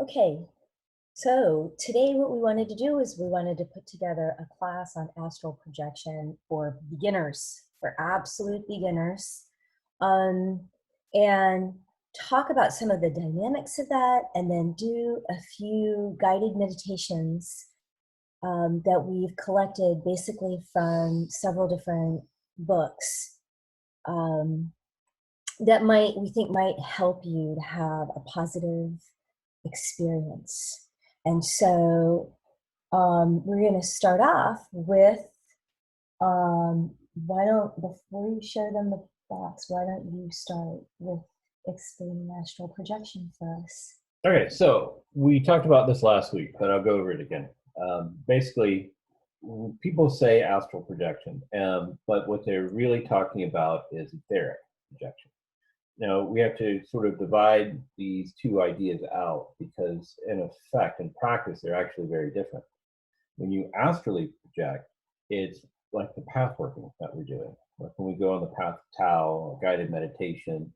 Okay, so today what we wanted to do is we wanted to put together a class on astral projection for beginners, for absolute beginners, um, and talk about some of the dynamics of that, and then do a few guided meditations that we've collected basically from several different books um, that we think might help you to have a positive experience. And so we're going to start off with, before you show them the box, why don't you start with explaining astral projection for us? Okay, so we talked about this last week, but I'll go over it again. Basically, people say astral projection, but what they're really talking about is etheric projection. Now, we have to sort of divide these two ideas out because, in effect, in practice, they're actually very different. When you astrally project, it's like the path working that we're doing. Like when we go on the path of Tao, guided meditation,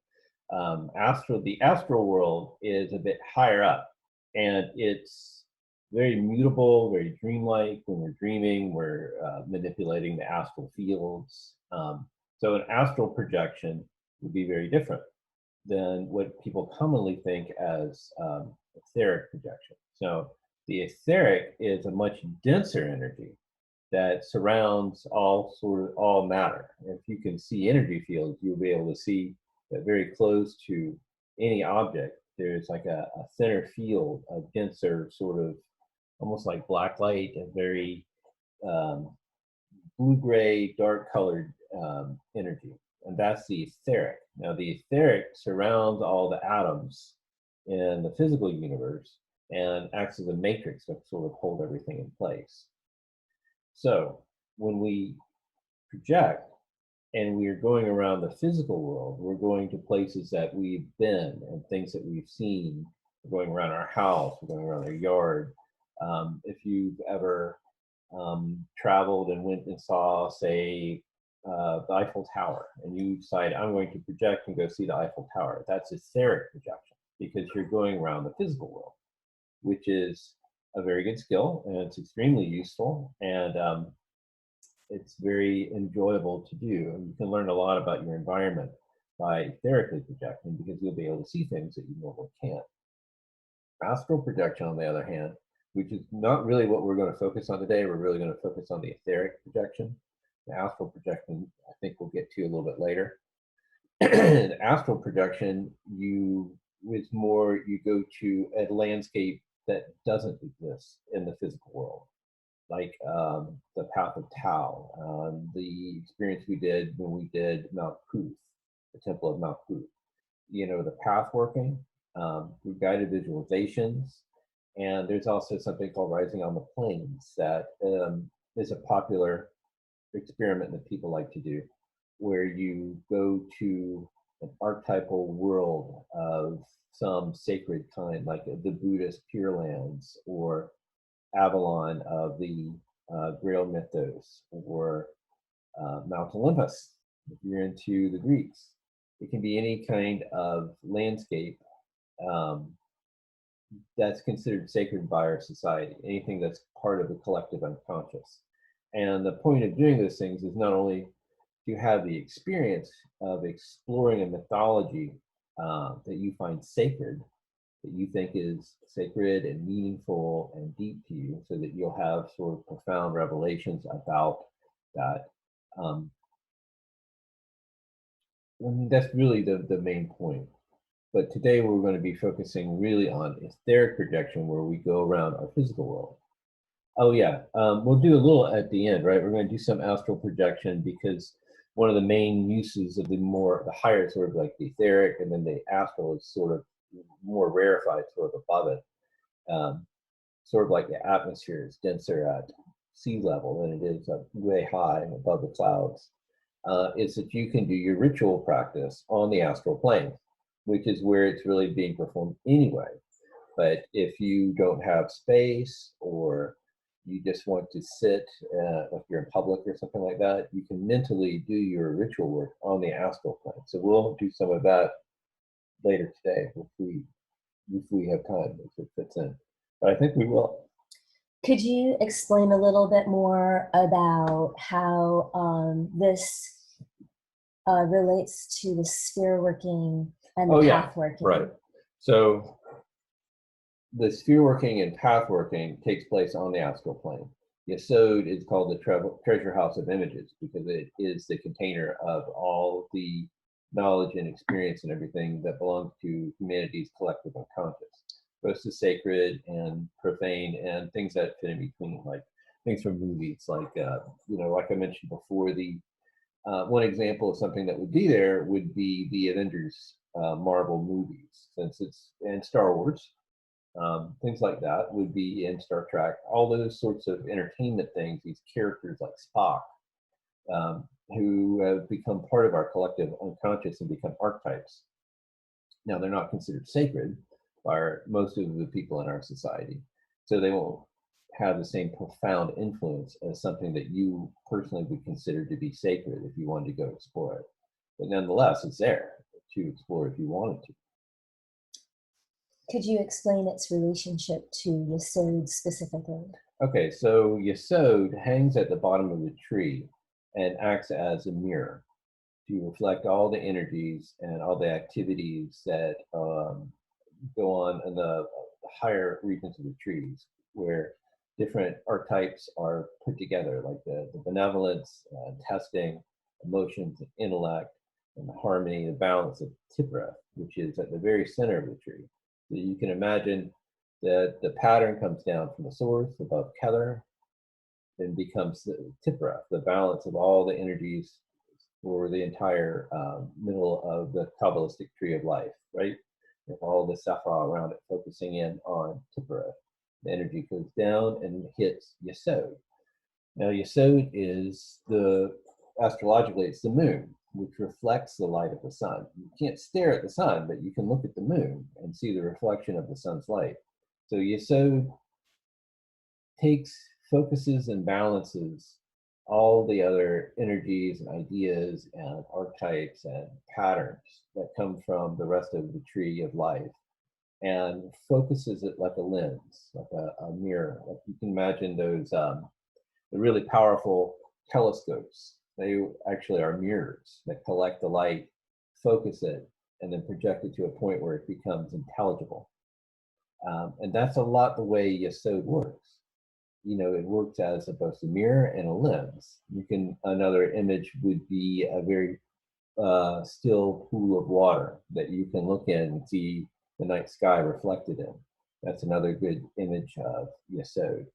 the astral world is a bit higher up, and it's very mutable, very dreamlike. When we're dreaming, we're manipulating the astral fields. So an astral projection would be very different than what people commonly think as etheric projection. So the etheric is a much denser energy that surrounds all matter. If you can see energy fields, you'll be able to see that very close to any object, there's like a thinner field, a denser sort of almost like black light, a very blue-gray, dark-colored energy. And that's the etheric. Now, the etheric surrounds all the atoms in the physical universe and acts as a matrix to sort of hold everything in place. So when we project and we are going around the physical world, we're going to places that we've been and things that we've seen. We're going around our house, we're going around our yard. If you've ever traveled and went and saw, say, the Eiffel Tower, and you decide, I'm going to project and go see the Eiffel Tower, that's etheric projection because you're going around the physical world, which is a very good skill, and it's extremely useful, and it's very enjoyable to do. And you can learn a lot about your environment by etherically projecting because you'll be able to see things that you normally can't. Astral projection, on the other hand, which is not really what we're going to focus on today, we're really going to focus on the etheric projection. The astral projection, I think we'll get to a little bit later. The astral projection, it's more you go to a landscape that doesn't exist in the physical world, like the path of Tao, the experience we did when we did Mount Kuth, the Temple of Mount Kuth. You know, the path working through guided visualizations, and there's also something called Rising on the Plains that is a popular experiment that people like to do, where you go to an archetypal world of some sacred kind, like the Buddhist Pure Lands or Avalon of the Grail mythos, or Mount Olympus, if you're into the Greeks. It can be any kind of landscape that's considered sacred by our society, anything that's part of the collective unconscious. And the point of doing those things is not only to have the experience of exploring a mythology that you find sacred, that you think is sacred and meaningful and deep to you, so that you'll have sort of profound revelations about that. That's really the main point. But today we're going to be focusing really on etheric projection, where we go around our physical world. Oh yeah, we'll do a little at the end, right? We're going to do some astral projection because one of the main uses of the higher sort of like the etheric, and then the astral is sort of more rarefied, sort of above it. Sort of like the atmosphere is denser at sea level than it is up way high above the clouds. Is that you can do your ritual practice on the astral plane, which is where it's really being performed anyway. But if you don't have space, or you just want to sit, if you're in public or something like that, you can mentally do your ritual work on the astral plane. So we'll do some of that later today if we if we have time, if it fits in. But I think we will. Could you explain a little bit more about how this relates to the sphere working and the path working? Right. So the sphere working and path working takes place on the astral plane. Yesod is called the treasure house of images because it is the container of all the knowledge and experience and everything that belongs to humanity's collective unconscious. Both the sacred and profane and things that fit in between, like things from movies, like like I mentioned before, the one example of something that would be there would be the Avengers Marvel movies, since it's in Star Wars. Things like that would be in Star Trek. All those sorts of entertainment things, these characters like Spock, who have become part of our collective unconscious and become archetypes. Now, they're not considered sacred by most of the people in our society, so they won't have the same profound influence as something that you personally would consider to be sacred if you wanted to go explore it. But nonetheless, it's there to explore if you wanted to. Could you explain its relationship to Yesod specifically? Okay, so Yesod hangs at the bottom of the tree and acts as a mirror to reflect all the energies and all the activities that go on in the higher regions of the trees, where different archetypes are put together, like the benevolence, testing, emotions, intellect, and the harmony and balance of Tipra, which is at the very center of the tree. So you can imagine that the pattern comes down from the source above Keter, then becomes the Tipra, the balance of all the energies for the entire middle of the Kabbalistic tree of life, right? With all the Sephirah around it focusing in on Tipra. The energy goes down and hits Yesod. Now, Yesod is astrologically, it's the moon, which reflects the light of the sun. You can't stare at the sun, but you can look at the moon and see the reflection of the sun's light. So Yesod focuses and balances all the other energies and ideas and archetypes and patterns that come from the rest of the tree of life and focuses it like a lens, like a mirror. Like you can imagine those the really powerful telescopes. They actually are mirrors that collect the light, focus it, and then project it to a point where it becomes intelligible. And that's a lot the way Yesod works. It works as both a mirror and a lens. Another image would be a very still pool of water that you can look in and see the night sky reflected in. That's another good image of Yesod.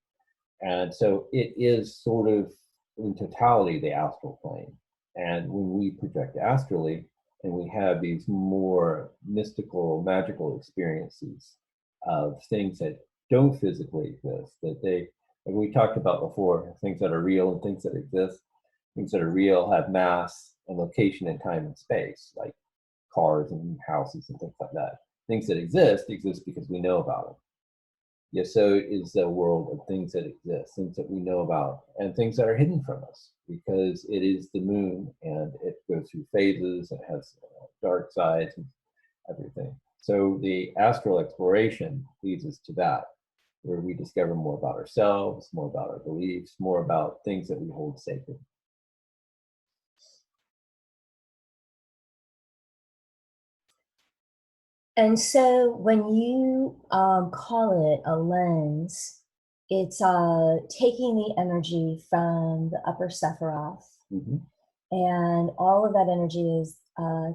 And so it is sort of in totality the astral plane. And when we project astrally and we have these more mystical, magical experiences of things that don't physically exist, like we talked about before, things that are real and things that exist. Things that are real have mass and location and time and space, like cars and houses and things like that. Things that exist because we know about them. Yesod is the world of things that exist, things that we know about, and things that are hidden from us because it is the moon and it goes through phases and has dark sides and everything. So the astral exploration leads us to that, where we discover more about ourselves, more about our beliefs, more about things that we hold sacred. And so when you call it a lens, it's taking the energy from the upper Sephiroth, and all of that energy is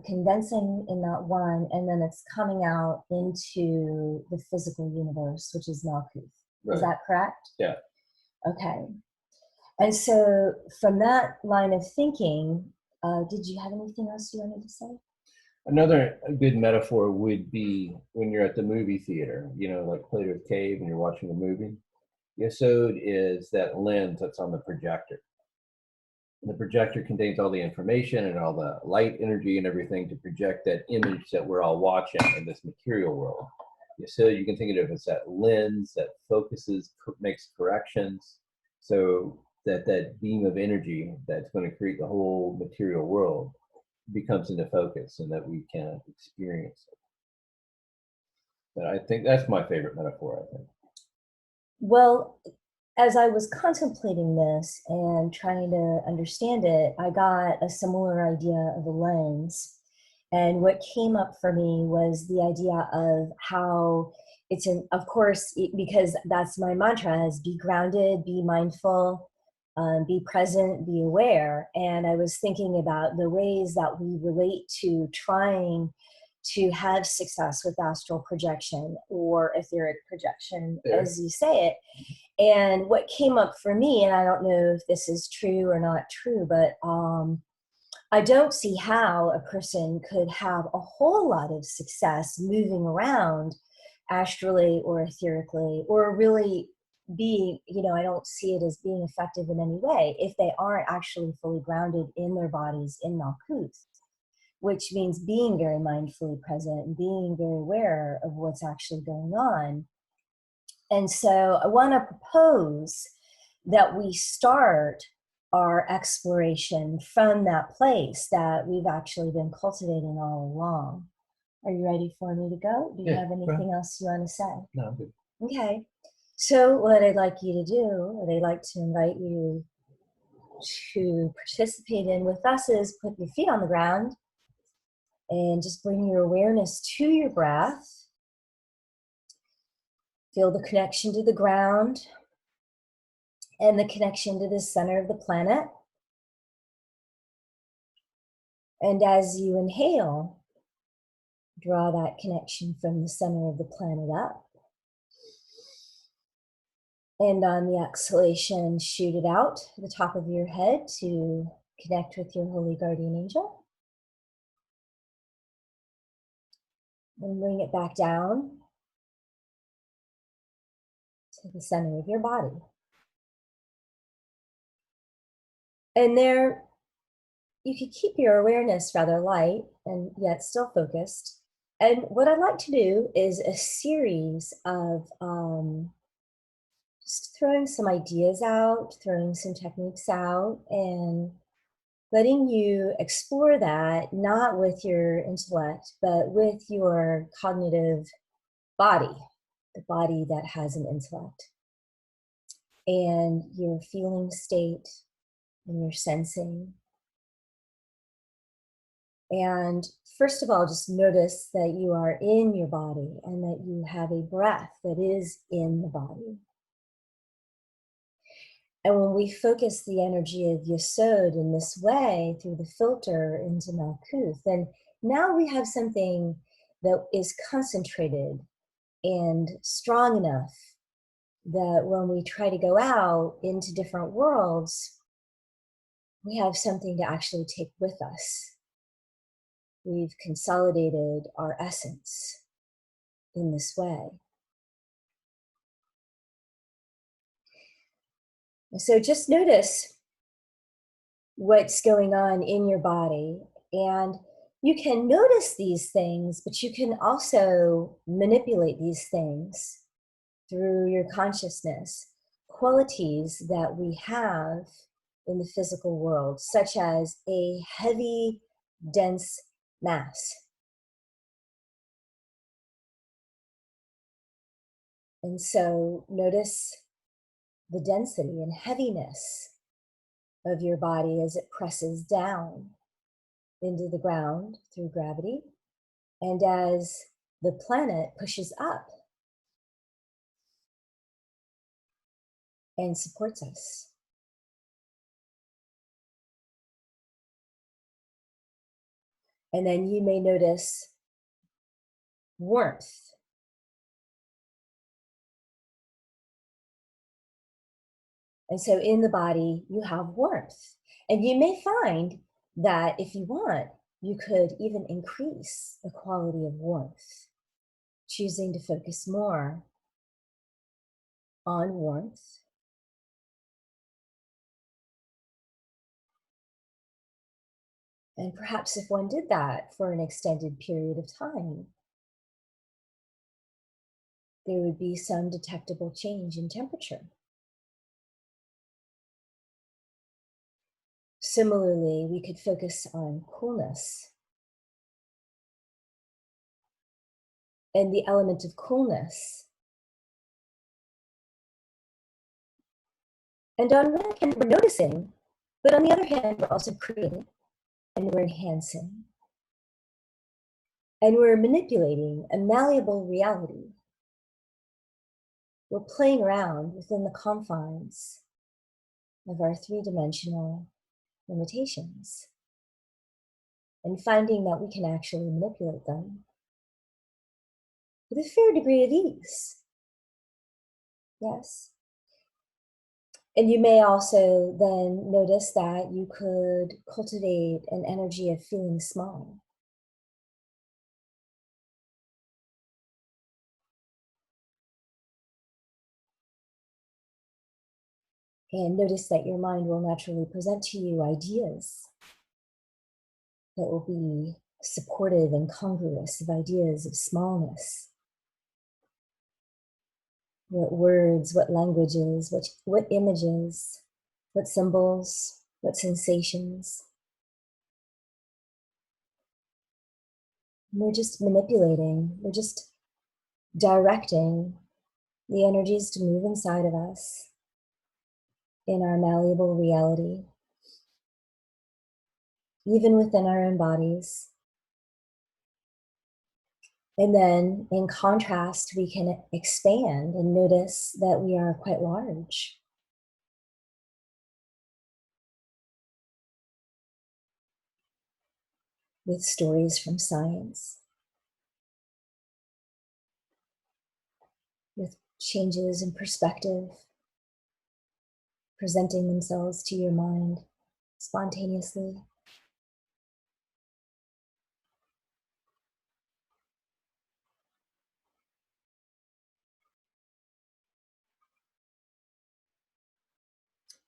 condensing in that one, and then it's coming out into the physical universe, which is Malkuth. Right. Is that correct? Yeah. Okay. And so from that line of thinking, did you have anything else you wanted to say? Another good metaphor would be when you're at the movie theater, like Plato's Cave and you're watching a movie. Yesod is that lens that's on the projector. The projector contains all the information and all the light energy and everything to project that image that we're all watching in this material world. So you can think of it as that lens that focuses, makes corrections, so that beam of energy that's going to create the whole material world becomes into focus and that we can experience it. But I think that's my favorite metaphor, I think. Well, as I was contemplating this and trying to understand it, I got a similar idea of a lens. And what came up for me was the idea of how it's of course, because that's my mantra is be grounded, be mindful, be present, be aware. And I was thinking about the ways that we relate to trying to have success with astral projection or etheric projection, as you say it. And what came up for me, and I don't know if this is true or not true, but I don't see how a person could have a whole lot of success moving around astrally or etherically, or really being, I don't see it as being effective in any way if they aren't actually fully grounded in their bodies in Malkuth, which means being very mindfully present and being very aware of what's actually going on. And so I want to propose that we start our exploration from that place that we've actually been cultivating all along. Are you ready for me to go? Do you have anything else you want to say? No, I'm good. Okay. So what I'd like you to do, what I'd like to invite you to participate in with us is put your feet on the ground and just bring your awareness to your breath. Feel the connection to the ground and the connection to the center of the planet. And as you inhale, draw that connection from the center of the planet up. And on the exhalation, shoot it out to the top of your head to connect with your holy guardian angel. And bring it back down to the center of your body. And there, you could keep your awareness rather light and yet still focused. And what I'd like to do is a series of just throwing some ideas out, throwing some techniques out, and letting you explore that, not with your intellect, but with your cognitive body, the body that has an intellect, and your feeling state, and your sensing. And first of all, just notice that you are in your body and that you have a breath that is in the body. And when we focus the energy of Yesod in this way through the filter into Malkuth, then now we have something that is concentrated and strong enough that when we try to go out into different worlds, we have something to actually take with us. We've consolidated our essence in this way. So just notice what's going on in your body, and you can notice these things, but you can also manipulate these things through your consciousness, qualities that we have in the physical world, such as a heavy, dense mass. And so notice the density and heaviness of your body as it presses down into the ground through gravity, and as the planet pushes up and supports us. And then you may notice warmth. And so in the body, you have warmth. And you may find that if you want, you could even increase the quality of warmth, choosing to focus more on warmth. And perhaps if one did that for an extended period of time, there would be some detectable change in temperature. Similarly, we could focus on coolness. and the element of coolness. And on one hand, we're noticing, but on the other hand, we're also creating and we're enhancing. And we're manipulating a malleable reality. We're playing around within the confines of our three-dimensional limitations and finding that we can actually manipulate them with a fair degree of ease. Yes. And you may also then notice that you could cultivate an energy of feeling small. And notice that your mind will naturally present to you ideas that will be supportive and congruous of ideas of smallness. What words, what languages, what images, what symbols, what sensations. And we're just manipulating, we're just directing the energies to move inside of us in our malleable reality, even within our own bodies. And then in contrast, we can expand and notice that we are quite large. With stories from science, with changes in perspective, presenting themselves to your mind spontaneously.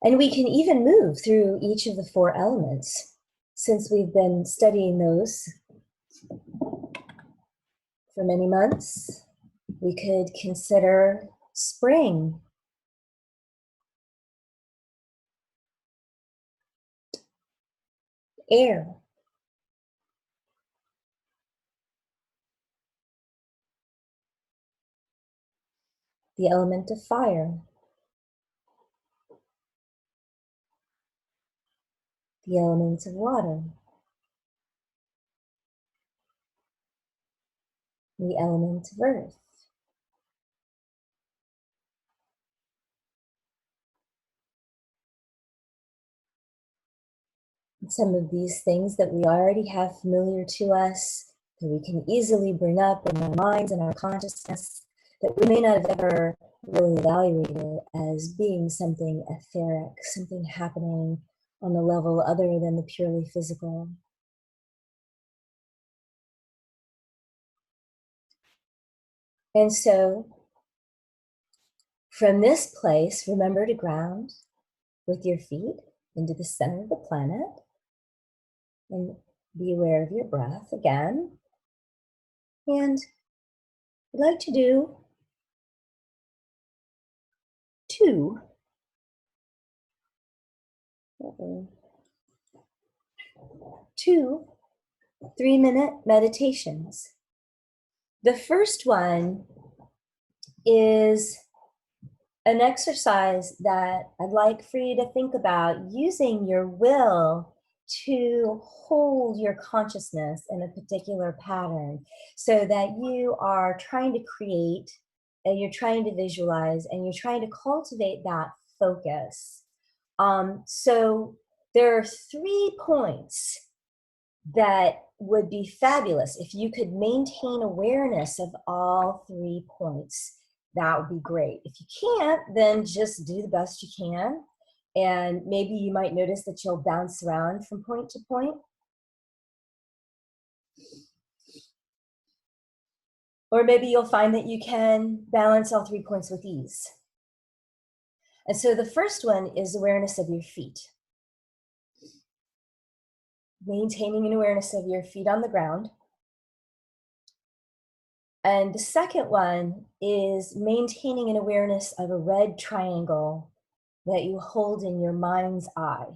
And we can even move through each of the four elements. Since we've been studying those for many months, we could consider spring, air, the element of fire, the elements of water, the element of earth. And some of these things that we already have familiar to us, that we can easily bring up in our minds and our consciousness, that we may not have ever really evaluated as being something etheric, something happening on the level other than the purely physical. And so from this place, remember to ground with your feet into the center of the planet and be aware of your breath again. And I'd like to do 2 3-minute meditations. The first one is an exercise that I'd like for you to think about using your will to hold your consciousness in a particular pattern so that you are trying to create and you're trying to visualize and you're trying to cultivate that focus. So there are 3 points that would be fabulous if you could maintain awareness of all 3 points. That would be great. If you can't, then just do the best you can. And maybe you might notice that you'll bounce around from point to point. Or maybe you'll find that you can balance all 3 points with ease. And so the first one is awareness of your feet. Maintaining an awareness of your feet on the ground. And the second one is maintaining an awareness of a red triangle that you hold in your mind's eye.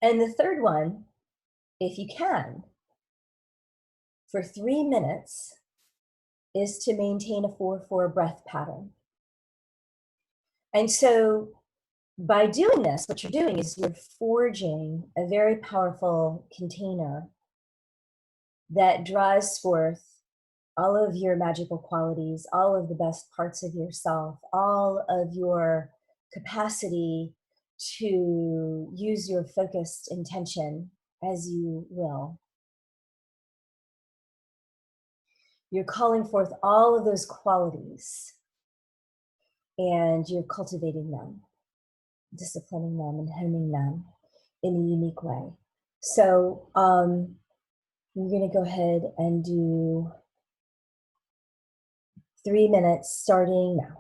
And the third one, if you can, for 3 minutes, is to maintain a 4-4 breath pattern. And so by doing this, what you're doing is you're forging a very powerful container that draws forth all of your magical qualities, all of the best parts of yourself, all of your capacity to use your focused intention as you will. You're calling forth all of those qualities and you're cultivating them, disciplining them, and honing them in a unique way. So we're going to go ahead and do 3 minutes starting now.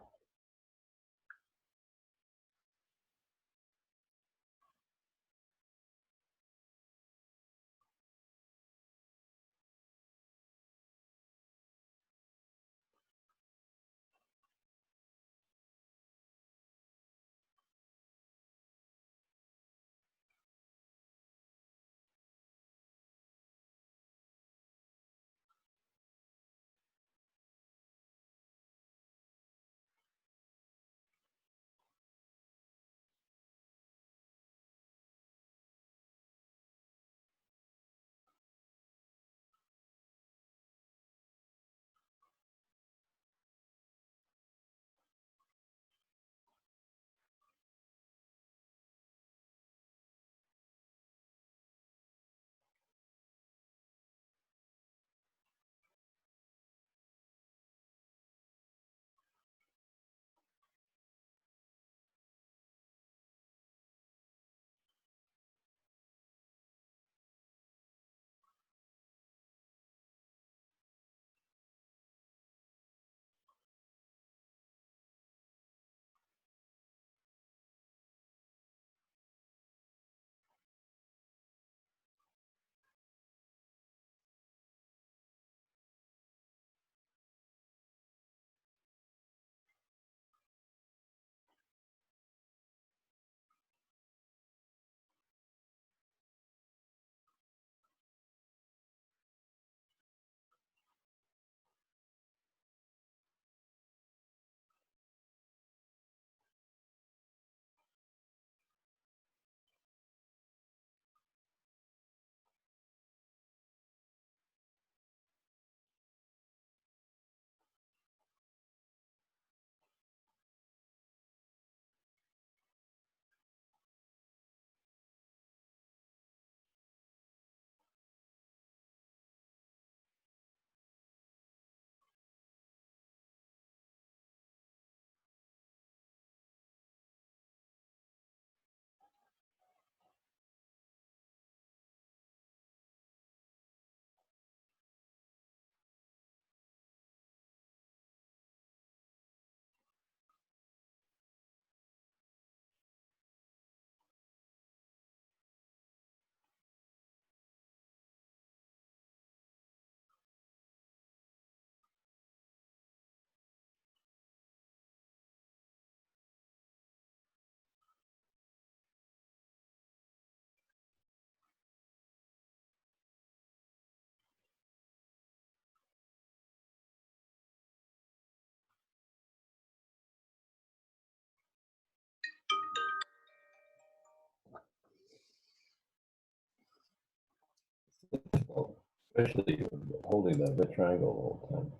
Especially holding the red triangle all the time.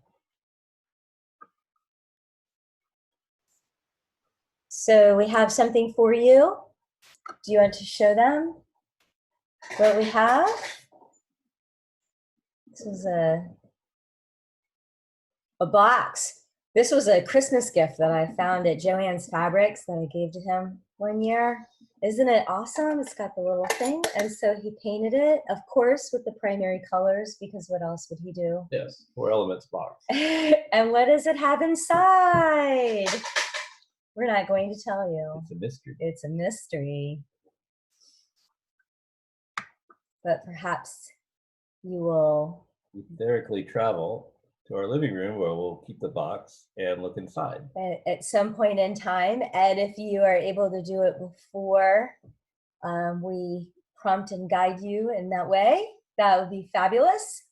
So we have something for you. Do you want to show them what we have? This is a box. This was a Christmas gift that I found at Joann's Fabrics that I gave to him one year. Isn't it awesome? It's got the little thing. And so he painted it, of course, with the primary colors, because what else would he do? Yes, 4 elements box. And what does it have inside? We're not going to tell you. It's a mystery. It's a mystery. But perhaps you will etherically travel to our living room where we'll keep the box and look inside. At some point in time. And if you are able to do it before we prompt and guide you in that way, that would be fabulous.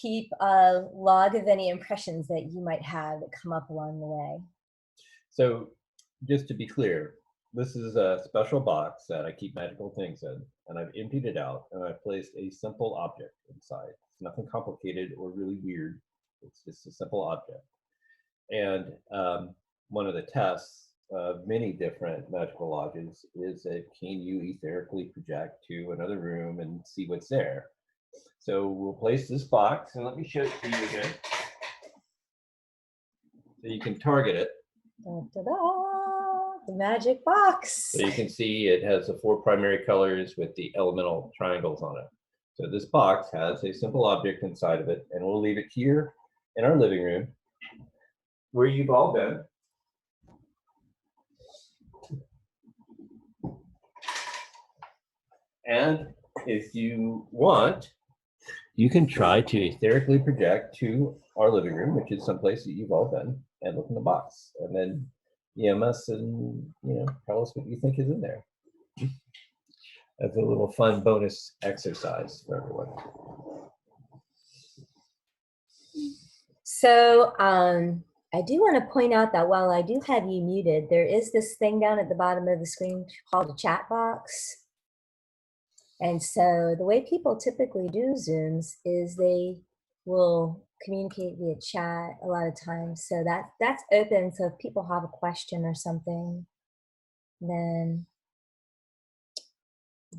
Keep a log of any impressions that you might have that come up along the way. So just to be clear, this is a special box that I keep magical things in, and I've emptied it out, and I've placed a simple object inside. It's nothing complicated or really weird. It's just a simple object. And one of the tests of many different magical lodges is that can you etherically project to another room and see what's there? So we'll place this box, and let me show it to you again. So you can target it. The magic box. So you can see it has the 4 primary colors with the elemental triangles on it. So this box has a simple object inside of it, and we'll leave it here in our living room where you've all been. And if you want, you can try to etherically project to our living room, which is someplace that you've all been, and look in the box, and then EM us and tell us what you think is in there. That's a little fun bonus exercise for everyone. So I do want to point out that while I do have you muted, there is this thing down at the bottom of the screen called a chat box. And so the way people typically do Zooms is they will communicate via chat a lot of times. So that's open. So if people have a question or something, then I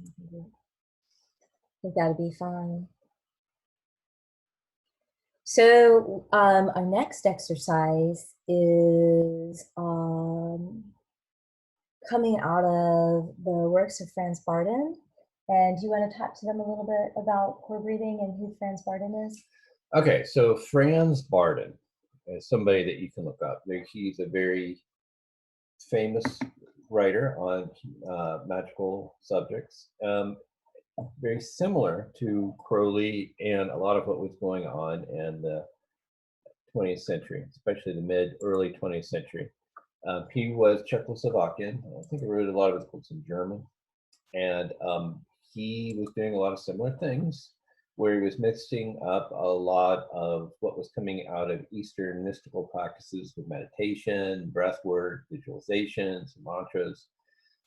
think that'd be fine. So our next exercise is coming out of the works of Franz Barden. And do you want to talk to them a little bit about core breathing and who Franz Barden is? Okay, so Franz Barden is somebody that you can look up. He's a very famous writer on magical subjects. Very similar to Crowley and a lot of what was going on in the 20th century, especially the early 20th century. He was Czechoslovakian. I think he wrote a lot of his books in German. And he was doing a lot of similar things where he was mixing up a lot of what was coming out of Eastern mystical practices with meditation, breath work, visualizations, mantras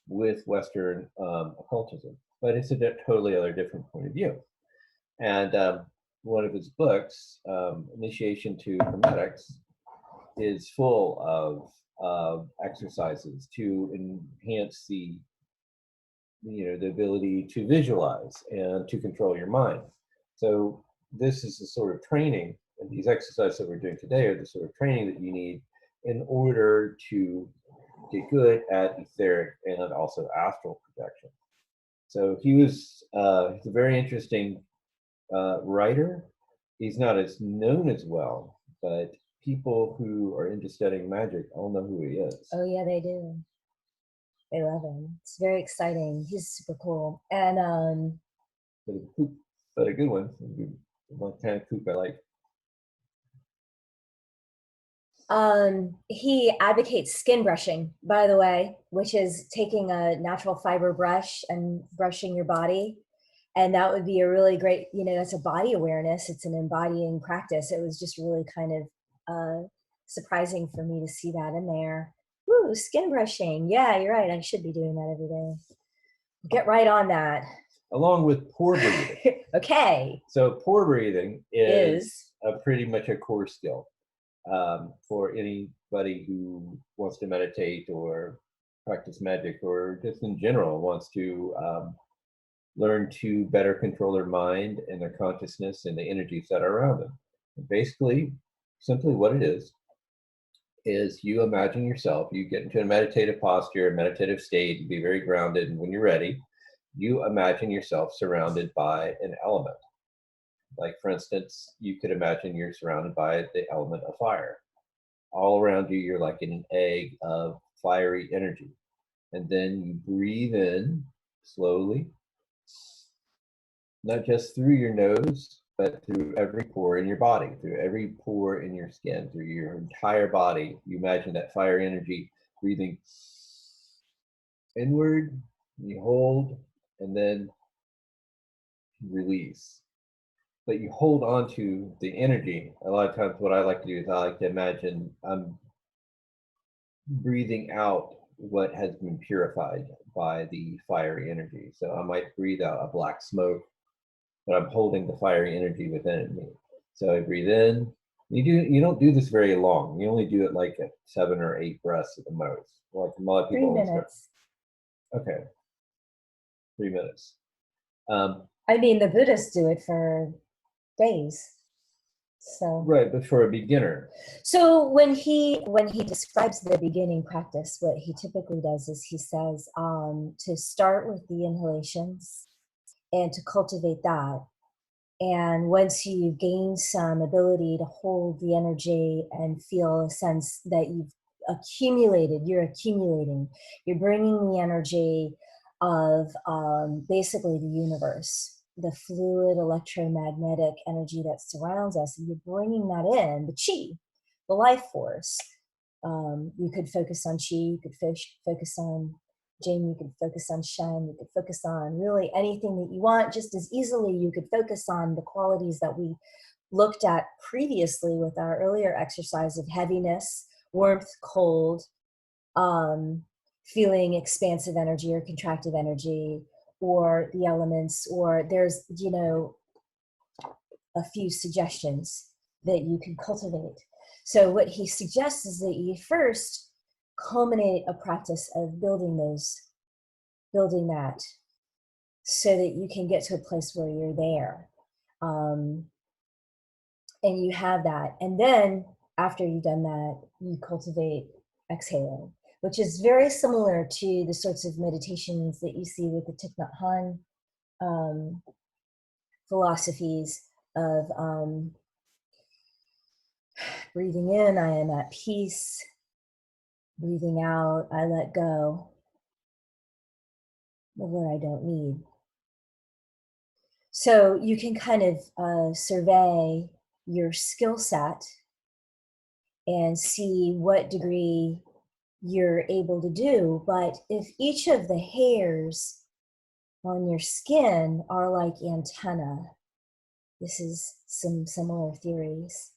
with Western occultism. But it's a totally other different point of view. And one of his books, Initiation to Hermetics, is full of exercises to enhance the ability to visualize and to control your mind. So this is the sort of training, and these exercises that we're doing today are the sort of training that you need in order to get good at etheric and also astral projection. So he's a very interesting writer. He's not as known as well, but people who are into studying magic all know who he is. Oh yeah, they do. They love him. It's very exciting. He's super cool. And but a good one. What kind of poop I like. He advocates skin brushing, by the way, which is taking a natural fiber brush and brushing your body. And that would be a really great, that's a body awareness. It's an embodying practice. It was just really kind of surprising for me to see that in there. Woo, skin brushing. Yeah, you're right. I should be doing that every day. Get right on that. Along with pore breathing. Okay. So pore breathing is pretty much a core skill for anybody who wants to meditate or practice magic, or just in general wants to learn to better control their mind and their consciousness and the energies that are around them. And basically, simply what it is you imagine yourself, you get into a meditative posture, a meditative state, you be very grounded, and when you're ready, you imagine yourself surrounded by an element. Like, for instance, you could imagine you're surrounded by the element of fire. All around you, you're like in an egg of fiery energy. And then you breathe in slowly, not just through your nose, but through every pore in your body, through every pore in your skin, through your entire body. You imagine that fire energy breathing inward, you hold, and then release. But you hold on to the energy. A lot of times what I like to do is I like to imagine I'm breathing out what has been purified by the fiery energy. So I might breathe out a black smoke, but I'm holding the fiery energy within me. So I breathe in. You don't do this very long. You only do it like at 7 or 8 breaths at the most. Like a lot of 3 people only start. minutes. Okay, 3 minutes. I mean, the Buddhists do it for days. So Right, but for a beginner. So when he describes the beginning practice, what he typically does is he says to start with the inhalations and to cultivate that. And once you've gained some ability to hold the energy and feel a sense that you're accumulating, you're bringing the energy of basically the universe, the fluid electromagnetic energy that surrounds us, and you're bringing that in, the chi, the life force. You could focus on chi, you could focus on Jane, you could focus on Shen, you could focus on really anything that you want. Just as easily, you could focus on the qualities that we looked at previously with our earlier exercise of heaviness, warmth, cold, feeling expansive energy or contractive energy, or the elements, or there's, a few suggestions that you can cultivate. So what he suggests is that you first culminate a practice of building that so that you can get to a place where you're there. And you have that. And then after you've done that, you cultivate exhaling, which is very similar to the sorts of meditations that you see with the Thich Nhat Hanh philosophies of breathing in, I am at peace. Breathing out, I let go of what I don't need. So you can kind of survey your skill set and see what degree you're able to do. But if each of the hairs on your skin are like antenna, this is some similar theories,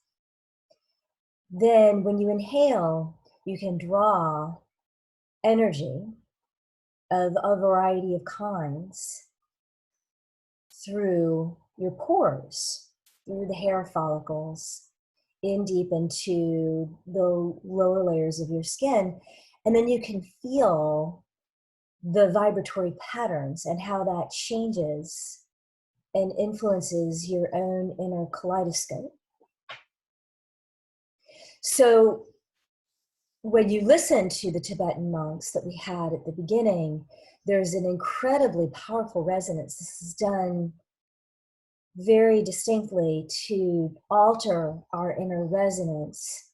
then when you inhale, you can draw energy of a variety of kinds through your pores, through the hair follicles, in deep into the lower layers of your skin. And then you can feel the vibratory patterns and how that changes and influences your own inner kaleidoscope. So when you listen to the Tibetan monks that we had at the beginning, there's an incredibly powerful resonance. This is done very distinctly to alter our inner resonance.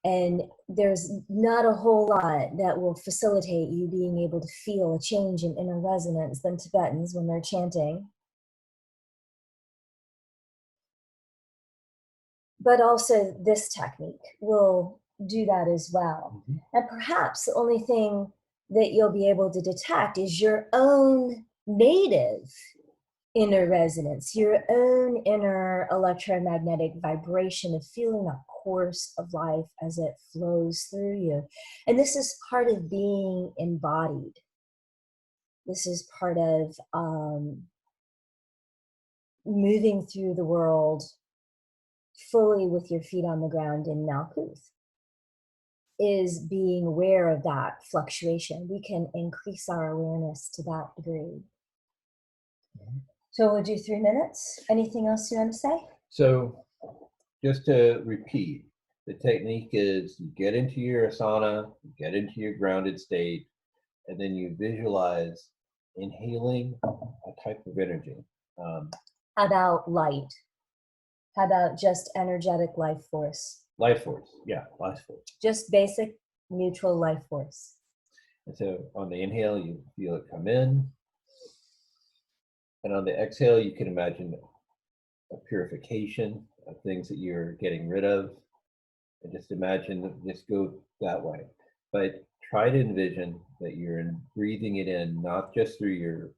And there's not a whole lot that will facilitate you being able to feel a change in inner resonance than Tibetans when they're chanting. But also this technique will do that as well. Mm-hmm. And perhaps the only thing that you'll be able to detect is your own native inner resonance, your own inner electromagnetic vibration of feeling a course of life as it flows through you. And this is part of being embodied. This is part of moving through the world fully with your feet on the ground in Malkuth, is being aware of that fluctuation. We can increase our awareness to that degree. Mm-hmm. So we'll do 3 minutes. Anything else you want to say? So just to repeat, the technique is you get into your asana, you get into your grounded state, and then you visualize inhaling a type of energy. How about light? How about just energetic life force? Life force, yeah, life force. Just basic neutral life force. And so on the inhale, you feel it come in. And on the exhale, you can imagine a purification of things that you're getting rid of. And just imagine, just go that way. But try to envision that you're breathing it in, not just through your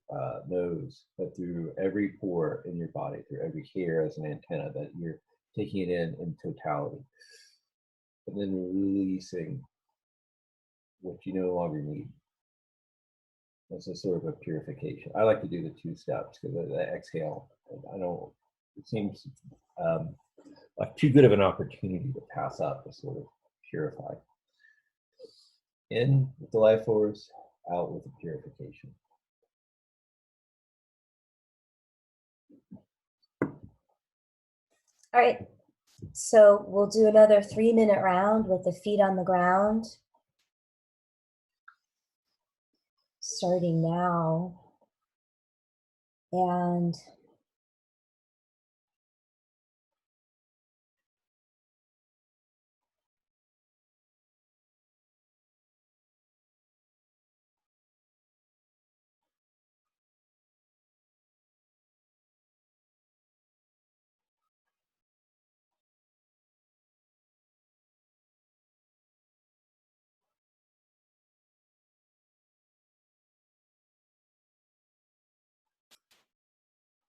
nose, but through every pore in your body, through every hair as an antenna, that you're taking it in totality. And then releasing what you no longer need. That's a sort of a purification. I like to do the 2 steps because the exhale, I don't, it seems like too good of an opportunity to pass up to sort of purify. In with the life force, out with the purification. All right, so we'll do another 3-minute round with the feet on the ground. Starting now. And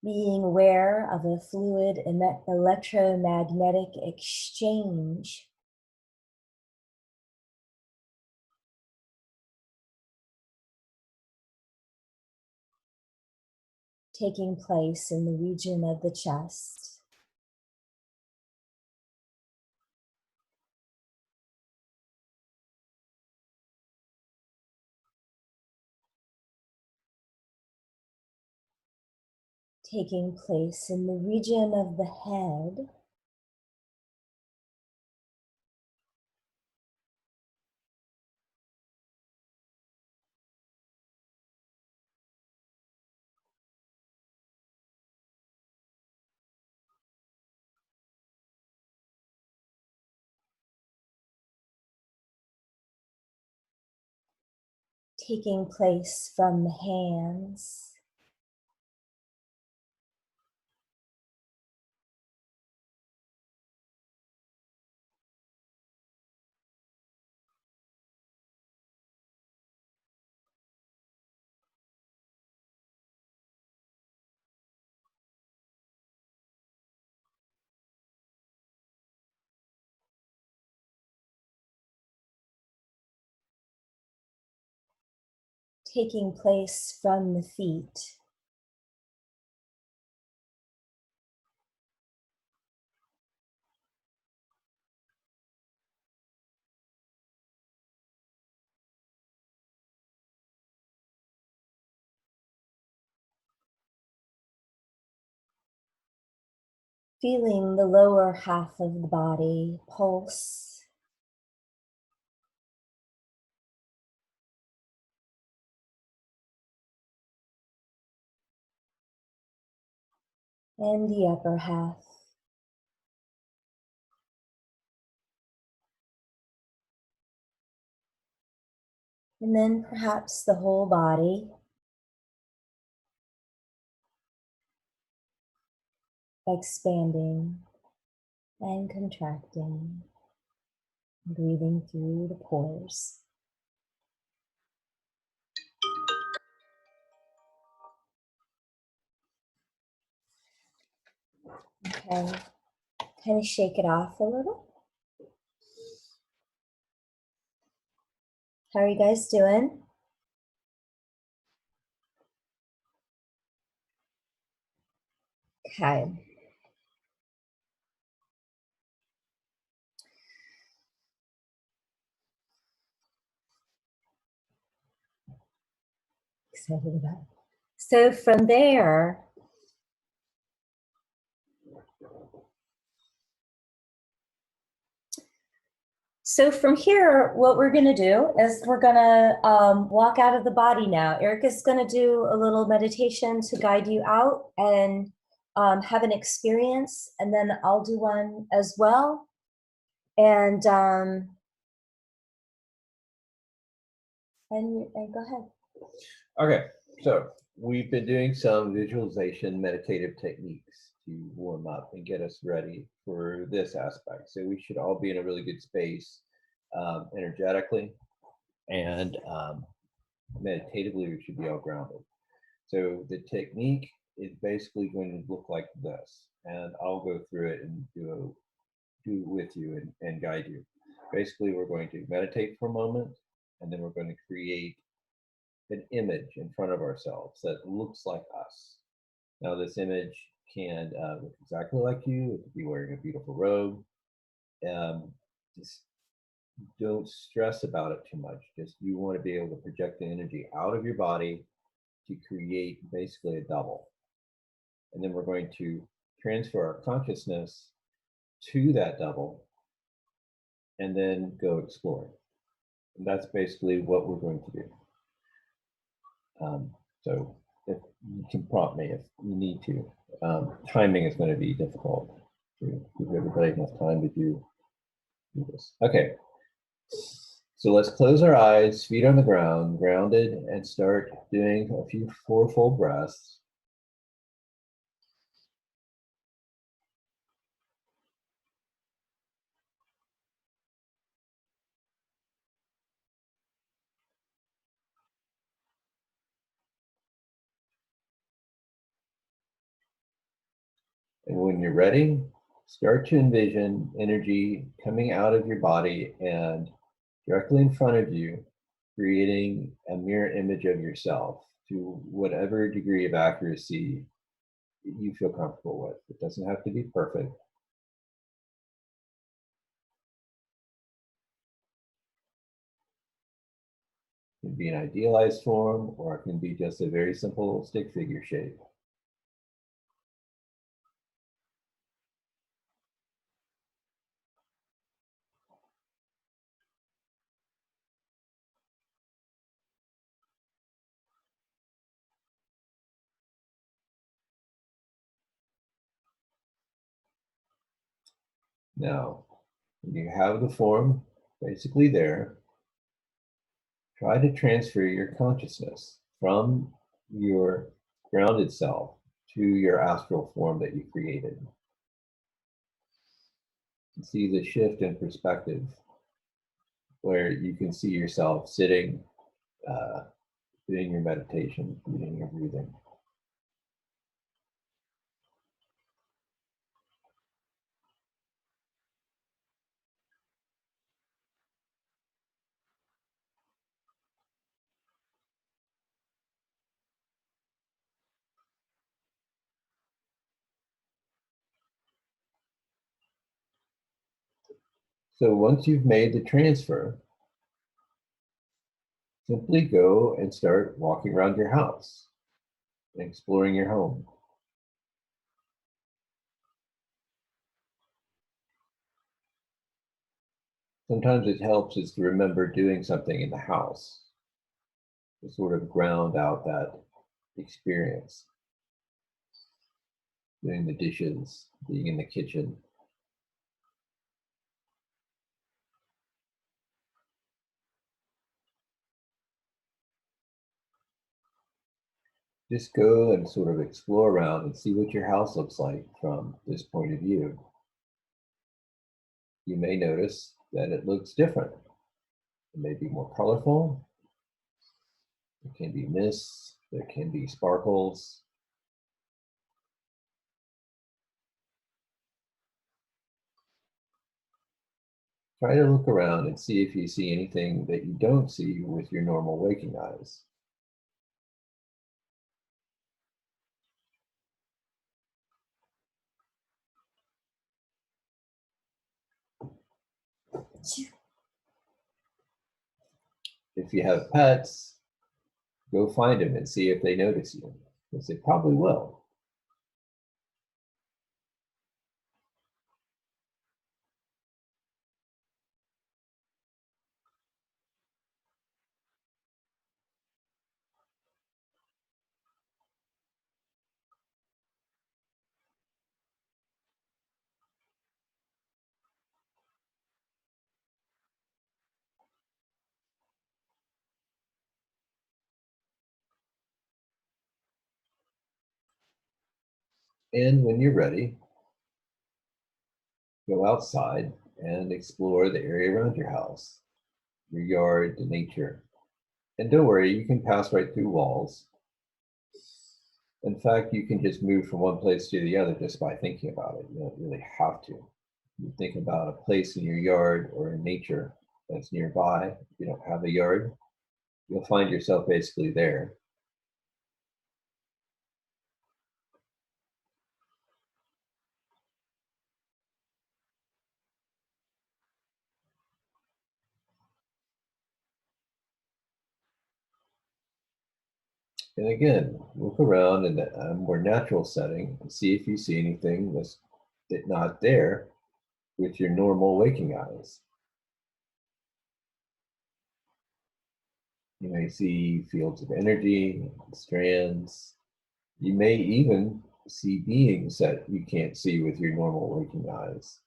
being aware of a fluid electromagnetic exchange taking place in the region of the chest. Taking place in the region of the head. Taking place from the hands. Taking place from the feet. Feeling the lower half of the body pulse. And the upper half. And then perhaps the whole body. Expanding and contracting, breathing through the pores. Okay, kind of shake it off a little. How are you guys doing? Okay. Excited about it. So from there, from here, what we're going to do is we're going to walk out of the body now. Erica's going to do a little meditation to guide you out and have an experience, and then I'll do one as well. And go ahead. Okay, so we've been doing some visualization meditative techniques to warm up and get us ready for this aspect. So we should all be in a really good space energetically. and meditatively we should be all grounded. So the technique is basically going to look like this, and I'll go through it and do it with you and guide you. Basically, we're going to meditate for a moment, and then we're going to create an image in front of ourselves that looks like us. Now, this image can look exactly like you. It could be wearing a beautiful robe. Just don't stress about it too much. Just you want to be able to project the energy out of your body to create basically a double. And then we're going to transfer our consciousness to that double and then go explore. And that's basically what we're going to do. So if you can prompt me if you need to. Timing is going to be difficult to give everybody enough time to do this. Okay, so let's close our eyes, feet on the ground, grounded, and start doing a few 4 full breaths. And when you're ready, start to envision energy coming out of your body and directly in front of you, creating a mirror image of yourself to whatever degree of accuracy you feel comfortable with. It doesn't have to be perfect. It can be an idealized form, or it can be just a very simple stick figure shape. Now, when you have the form basically there, try to transfer your consciousness from your grounded self to your astral form that you created. And see the shift in perspective where you can see yourself sitting, doing your meditation, doing your breathing. So once you've made the transfer, simply go and start walking around your house and exploring your home. Sometimes it helps is to remember doing something in the house to sort of ground out that experience. Doing the dishes, being in the kitchen. Just go and sort of explore around and see what your house looks like from this point of view. You may notice that it looks different. It may be more colorful. There can be mists. There can be sparkles. Try to look around and see if you see anything that you don't see with your normal waking eyes. If you have pets, go find them and see if they notice you, because they probably will. And when you're ready, go outside and explore the area around your house. your yard, the nature. And don't worry, you can pass right through walls. In fact, you can just move from one place to the other just by thinking about it. You don't really have to. You think about a place in your yard or in nature that's nearby. If you don't have a yard, you'll find yourself basically there. And again, look around in a more natural setting and see if you see anything that's not there with your normal waking eyes. You may see fields of energy, strands. You may even see beings that you can't see with your normal waking eyes.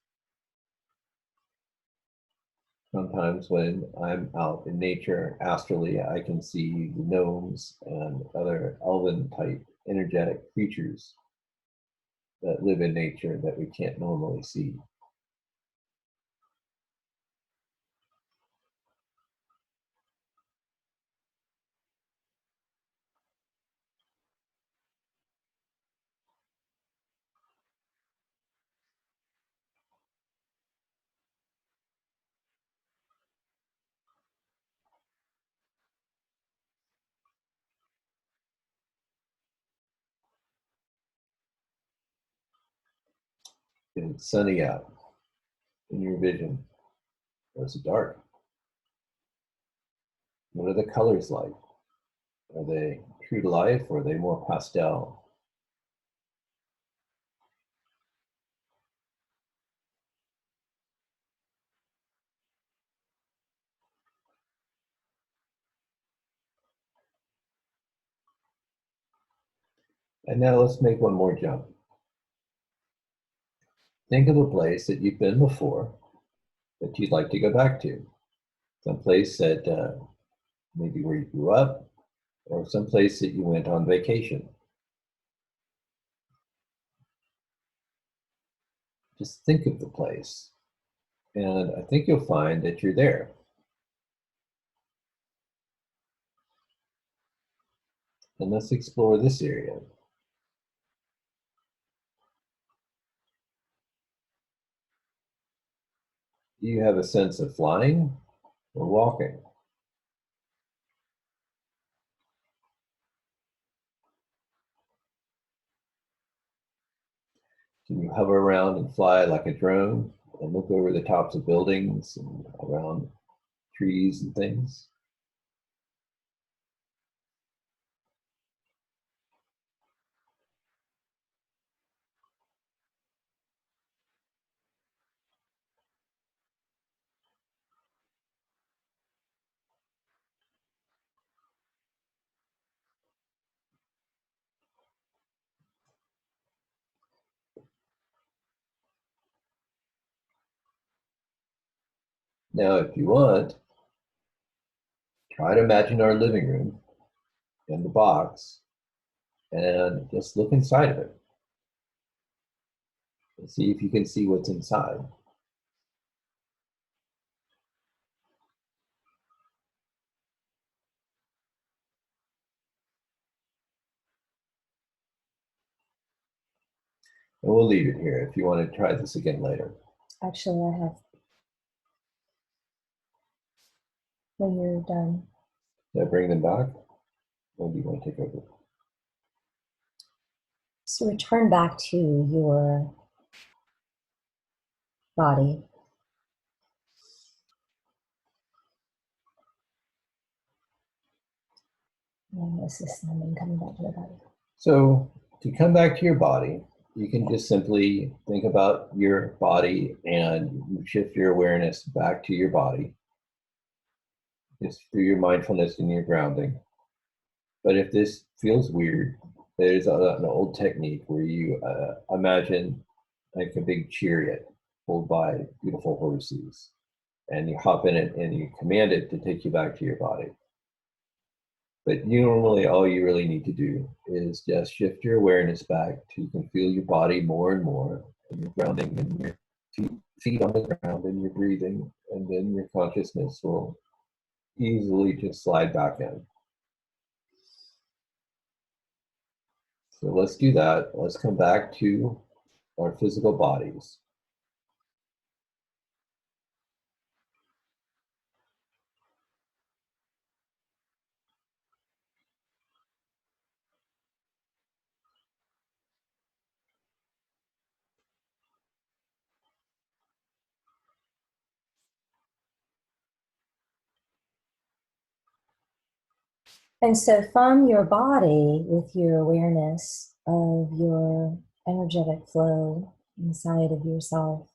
Sometimes when I'm out in nature astrally, I can see the gnomes and other elven type energetic creatures that live in nature that we can't normally see. If it's sunny out in your vision, or is it dark? What are the colors like? Are they true to life or are they more pastel? And now let's make one more jump. Think of a place that you've been before that you'd like to go back to. Some place that maybe where you grew up, or some place that you went on vacation. Just think of the place, and I think you'll find that you're there. And let's explore this area. Do you have a sense of flying or walking? Can you hover around and fly like a drone and look over the tops of buildings and around trees and things? Now, if you want, try to imagine our living room and the box and just look inside of it and see if you can see what's inside. And we'll leave it here if you want to try this again later. Actually, I have. When you're done. Did I bring them back? Or do you want to take over? So return back to your body. And assist them in coming back to the body. So to come back to your body, you can just simply think about your body and shift your awareness back to your body. Just through your mindfulness and your grounding. But if this feels weird, there's an old technique where you imagine like a big chariot pulled by beautiful horses, and you hop in it and you command it to take you back to your body. But normally all you really need to do is just shift your awareness back so you can feel your body more and more, and you're grounding and your feet on the ground and you're breathing, and then your consciousness will easily just slide back in. So let's do that. Let's come back to our physical bodies. And so from your body, with your awareness of your energetic flow inside of yourself,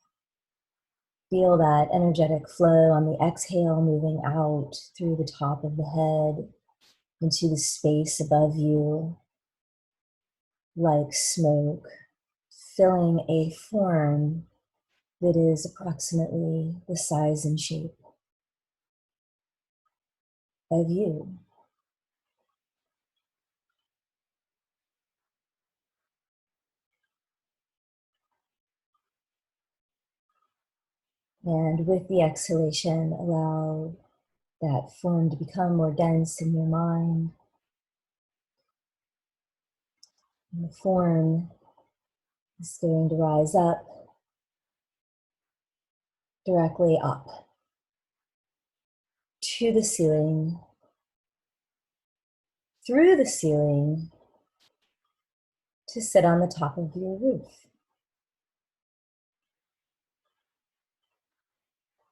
feel that energetic flow on the exhale moving out through the top of the head into the space above you like smoke, filling a form that is approximately the size and shape of you. And with the exhalation, allow that form to become more dense in your mind. And the form is going to rise up, directly up to the ceiling, through the ceiling, to sit on the top of your roof.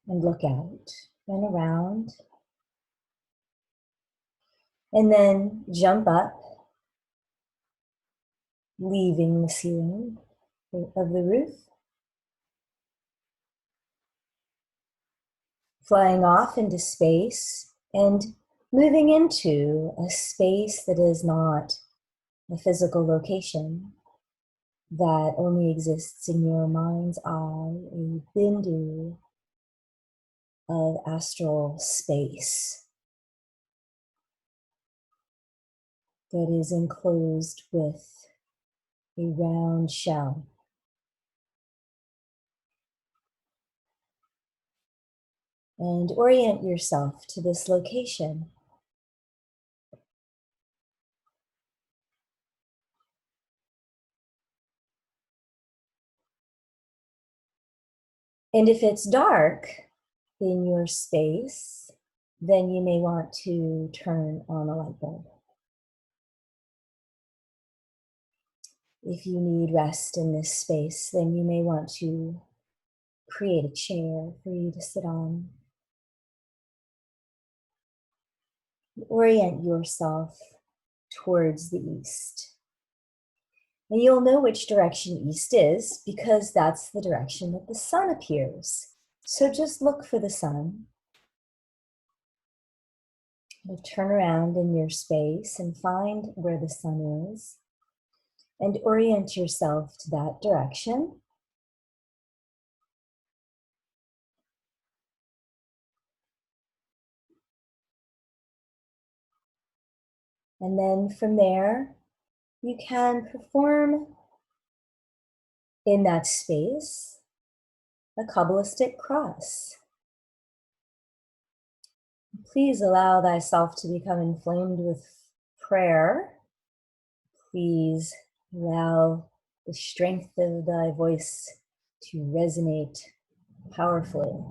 And look out and around. And then jump up, leaving the ceiling of the roof, flying off into space and moving into a space that is not a physical location, that only exists in your mind's eye, a bindu of astral space that is enclosed with a round shell. And orient yourself to this location. And if it's dark in your space, then you may want to turn on a light bulb. If you need rest in this space, then you may want to create a chair for you to sit on. Orient yourself towards the east. And you'll know which direction east is because that's the direction that the sun appears. So just look for the sun. You'll turn around in your space and find where the sun is and orient yourself to that direction. And then from there, you can perform in that space a Kabbalistic cross. Please allow thyself to become inflamed with prayer. Please allow the strength of thy voice to resonate powerfully.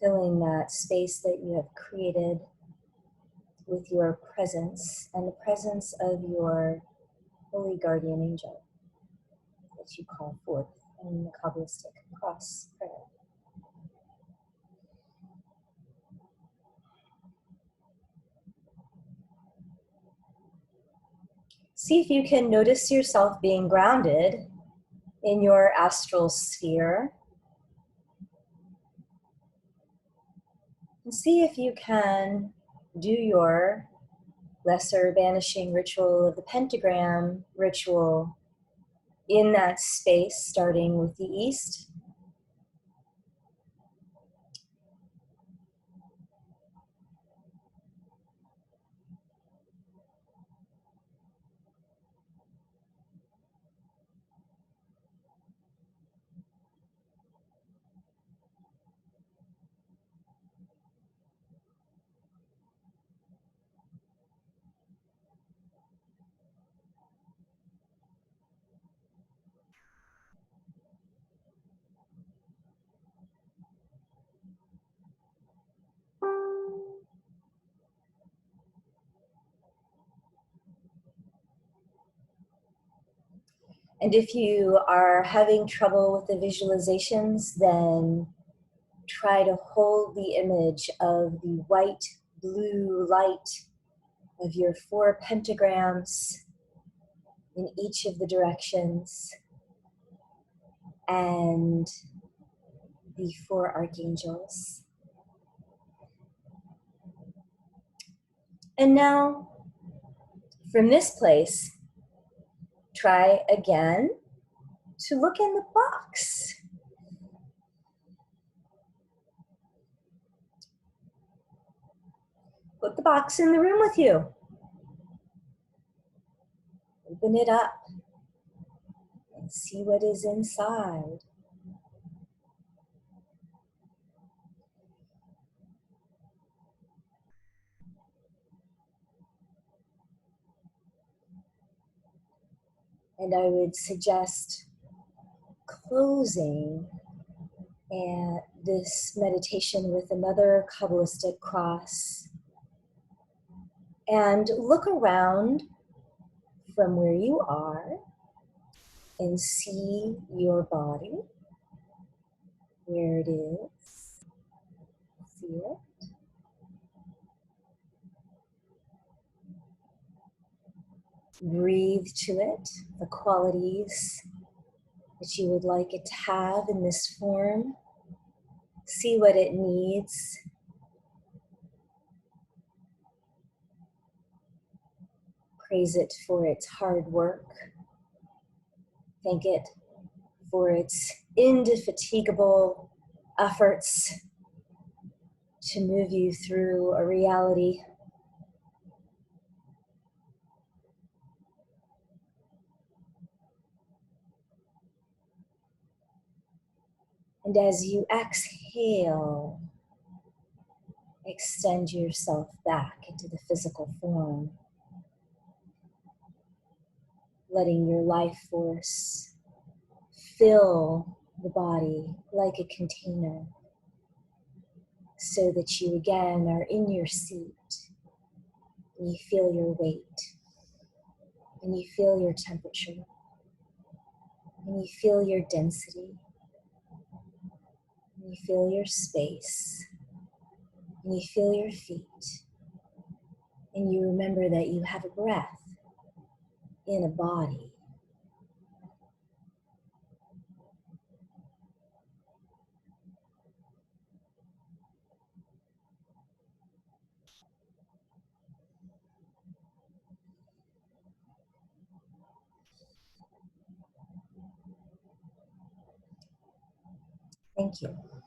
Filling that space that you have created with your presence and the presence of your holy guardian angel that you call forth in the Kabbalistic cross prayer. See if you can notice yourself being grounded in your astral sphere. And see if you can do your lesser banishing ritual of the pentagram ritual in that space, starting with the east. And if you are having trouble with the visualizations, then try to hold the image of the white, blue light of your 4 pentagrams in each of the directions and the 4 archangels. And now, from this place, try again to look in the box. Put the box in the room with you. Open it up and see what is inside. And I would suggest closing this meditation with another Kabbalistic cross. And look around from where you are and see your body, where it is. See it. Breathe to it the qualities that you would like it to have in this form. See what it needs. Praise it for its hard work. Thank it for its indefatigable efforts to move you through a reality. And as you exhale, extend yourself back into the physical form, letting your life force fill the body like a container so that you again are in your seat and you feel your weight and you feel your temperature and you feel your density and you feel your space and you feel your feet and you remember that you have a breath in a body. Thank you.